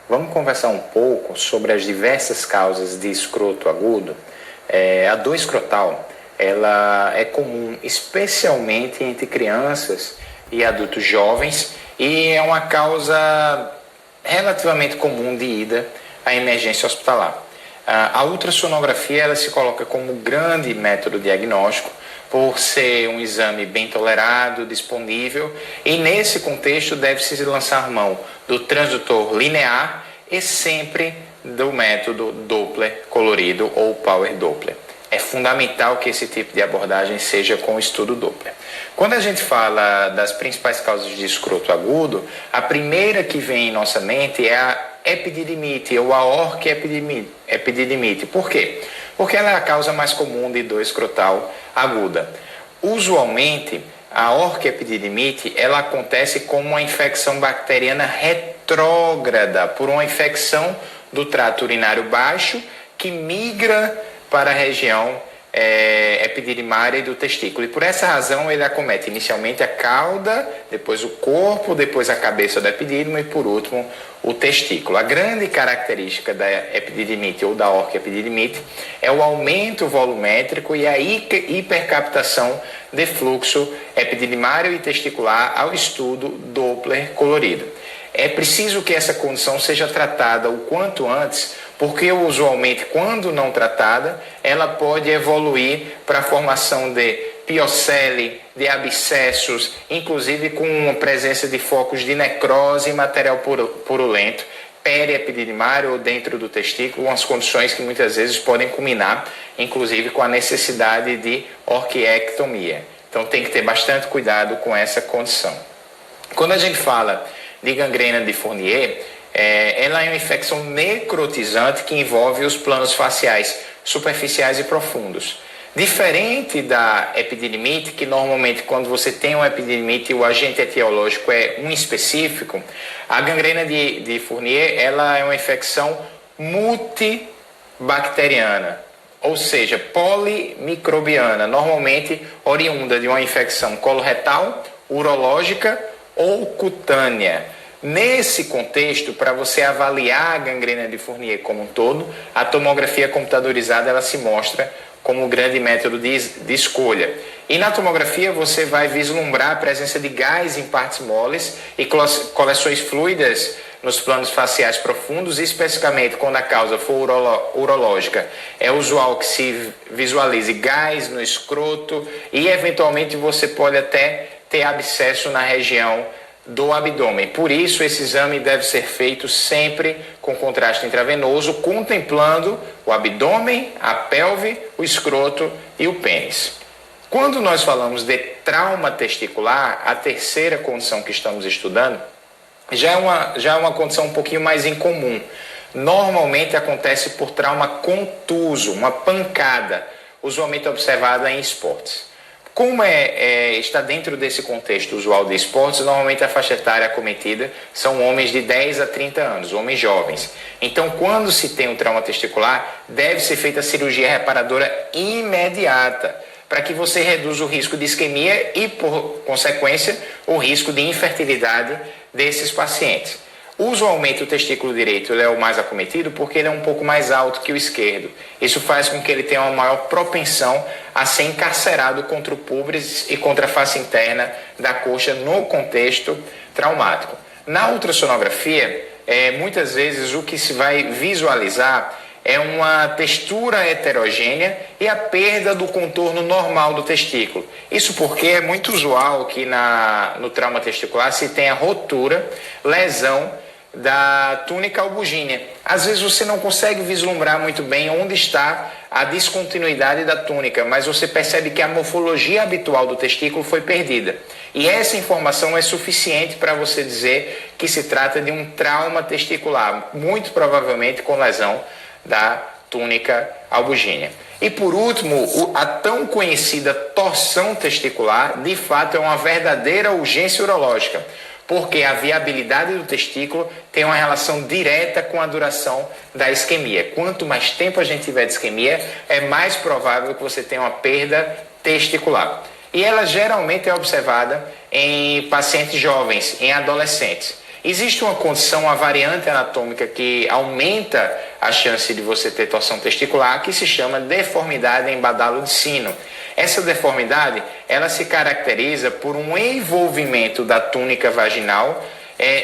Vamos conversar um pouco sobre as diversas causas de escroto agudo. A dor escrotal, ela é comum especialmente entre crianças e adultos jovens e é uma causa relativamente comum de ida à emergência hospitalar. A ultrassonografia ela se coloca como grande método diagnóstico por ser um exame bem tolerado, disponível, e nesse contexto deve-se lançar mão do transdutor linear e sempre do método Doppler colorido ou Power Doppler. É fundamental que esse tipo de abordagem seja com o estudo Doppler. Quando a gente fala das principais causas de escroto agudo, a primeira que vem em nossa mente é a epididimite ou a orquiepididimite. Por quê? Porque ela é a causa mais comum de dor escrotal aguda. Usualmente, a orquiepididimite ela acontece como uma infecção bacteriana retrógrada, por uma infecção do trato urinário baixo que migra para a região epididimária e do testículo. E por essa razão ele acomete inicialmente a cauda, depois o corpo, depois a cabeça do epidídimo e por último o testículo. A grande característica da epididimite ou da orquiepididimite é o aumento volumétrico e a hipercaptação de fluxo epididimário e testicular ao estudo Doppler colorido. É preciso que essa condição seja tratada o quanto antes, porque usualmente, quando não tratada, ela pode evoluir para a formação de piocele, de abscessos, inclusive com a presença de focos de necrose e material purulento, periepididimário ou dentro do testículo, umas condições que muitas vezes podem culminar, inclusive com a necessidade de orquiectomia. Então tem que ter bastante cuidado com essa condição. Quando a gente fala de gangrena de Fournier, ela é uma infecção necrotizante que envolve os planos faciais superficiais e profundos. Diferente da epididimite, que normalmente quando você tem uma epididimite o agente etiológico é um específico, a gangrena de Fournier ela é uma infecção multibacteriana, ou seja, polimicrobiana, normalmente oriunda de uma infecção coloretal, urológica ou cutânea. Nesse contexto, para você avaliar a gangrena de Fournier como um todo, a tomografia computadorizada ela se mostra como um grande método de escolha. E na tomografia você vai vislumbrar a presença de gás em partes moles e coleções fluidas nos planos faciais profundos, especificamente quando a causa for urológica. É usual que se visualize gás no escroto e eventualmente você pode até ter abscesso na região do abdômen. Por isso, esse exame deve ser feito sempre com contraste intravenoso, contemplando o abdômen, a pelve, o escroto e o pênis. Quando nós falamos de trauma testicular, a terceira condição que estamos estudando, já é uma condição um pouquinho mais incomum. Normalmente acontece por trauma contuso, uma pancada, usualmente observada em esportes. Como está dentro desse contexto usual de esportes, normalmente a faixa etária acometida são homens de 10 a 30 anos, homens jovens. Então, quando se tem um trauma testicular, deve ser feita a cirurgia reparadora imediata, para que você reduza o risco de isquemia e, por consequência, o risco de infertilidade desses pacientes. Usualmente o testículo direito ele é o mais acometido porque ele é um pouco mais alto que o esquerdo. Isso faz com que ele tenha uma maior propensão a ser encarcerado contra o púbris e contra a face interna da coxa no contexto traumático. Na ultrassonografia, muitas vezes o que se vai visualizar é uma textura heterogênea e a perda do contorno normal do testículo. Isso porque é muito usual que no trauma testicular se tenha rotura, lesão da túnica albugínea. Às vezes você não consegue vislumbrar muito bem onde está a descontinuidade da túnica, mas você percebe que a morfologia habitual do testículo foi perdida. E essa informação é suficiente para você dizer que se trata de um trauma testicular, muito provavelmente com lesão da túnica albugínea. E por último, a tão conhecida torção testicular, de fato é uma verdadeira urgência urológica, porque a viabilidade do testículo tem uma relação direta com a duração da isquemia. Quanto mais tempo a gente tiver de isquemia, é mais provável que você tenha uma perda testicular. E ela geralmente é observada em pacientes jovens, em adolescentes. Existe uma condição, uma variante anatômica que aumenta a chance de você ter torção testicular, que se chama deformidade em badalo de sino. Essa deformidade, ela se caracteriza por um envolvimento da túnica vaginal,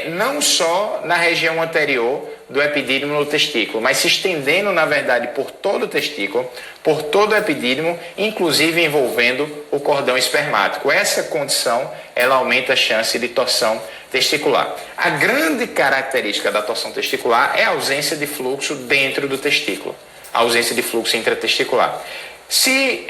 não só na região anterior do epidídimo no testículo, mas se estendendo, na verdade, por todo o testículo, por todo o epidídimo, inclusive envolvendo o cordão espermático. Essa condição, ela aumenta a chance de torção testicular. A grande característica da torção testicular é a ausência de fluxo dentro do testículo, a ausência de fluxo intratesticular. Se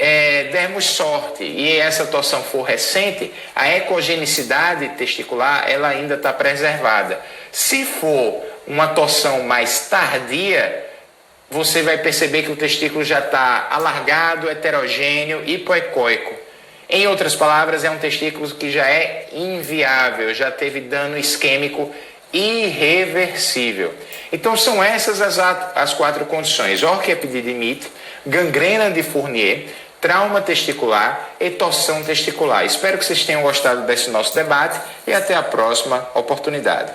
dermos sorte e essa torção for recente, a ecogenicidade testicular ela ainda está preservada. Se for uma torção mais tardia, você vai perceber que o testículo já está alargado, heterogêneo, hipoecóico. Em outras palavras, é um testículo que já é inviável, já teve dano isquêmico irreversível. Então são essas as 4 condições: orquiepididimite, gangrena de Fournier, trauma testicular e torção testicular. Espero que vocês tenham gostado desse nosso debate e até a próxima oportunidade.